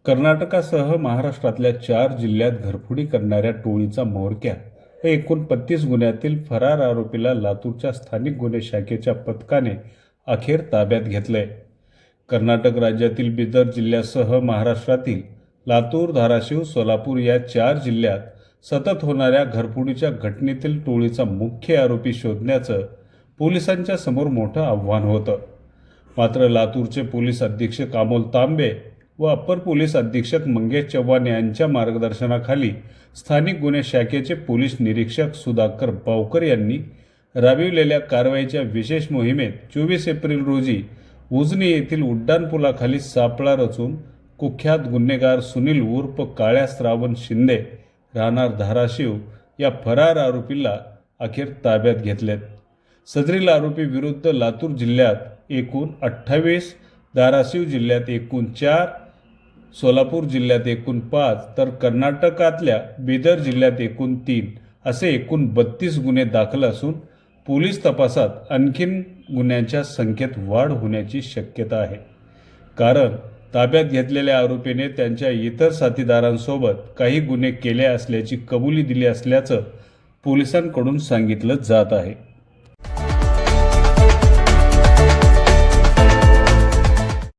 कर्नाटकासह महाराष्ट्रातल्या 4 जिल्ह्यात घरफोडी करणाऱ्या टोळीचा म्होरक्या व एकूण 35 गुन्ह्यातील फरार आरोपीला लातूरच्या स्थानिक गुन्हे शाखेच्या पथकाने अखेर ताब्यात घेतलंय. कर्नाटक राज्यातील बिदर जिल्ह्यासह महाराष्ट्रातील लातूर, धाराशिव, सोलापूर या 4 जिल्ह्यात सतत होणाऱ्या घरफोडीच्या घटनेतील टोळीचा मुख्य आरोपी शोधण्याचं पोलिसांच्या समोर मोठं आव्हान होतं. मात्र लातूरचे पोलीस अधीक्षक अमोल तांबे व अप्पर पोलीस अधीक्षक मंगेश चव्हाण यांच्या मार्गदर्शनाखाली स्थानिक गुन्हे शाखेचे पोलीस निरीक्षक सुधाकर बावकर यांनी राबविलेल्या कारवाईच्या विशेष मोहिमेत 24 एप्रिल रोजी उजनी येथील उड्डाणपुलाखाली सापळा रचून कुख्यात गुन्हेगार सुनील उर्फ काळ्या श्रावण शिंदे राहणार धाराशिव या फरार आरोपीला अखेर ताब्यात घेतलेत. सदरील आरोपी विरुद्ध लातूर जिल्ह्यात एकूण 28, धाराशिव जिल्ह्यात एकूण 4, सोलापूर जिल्ह्यात एकूण 5 तर कर्नाटकातल्या बिदर जिल्ह्यात एकूण 3 असे एकूण 32 गुन्हे दाखल असून पोलीस तपासात आणखीन गुन्ह्यांच्या संख्येत वाढ होण्याची शक्यता आहे. कारण ताब्यात घेतलेल्या आरोपीने त्यांच्या इतर साथीदारांसोबत काही गुन्हे केले असल्याची कबुली दिली असल्याचं पोलिसांकडून सांगितलं जात आहे.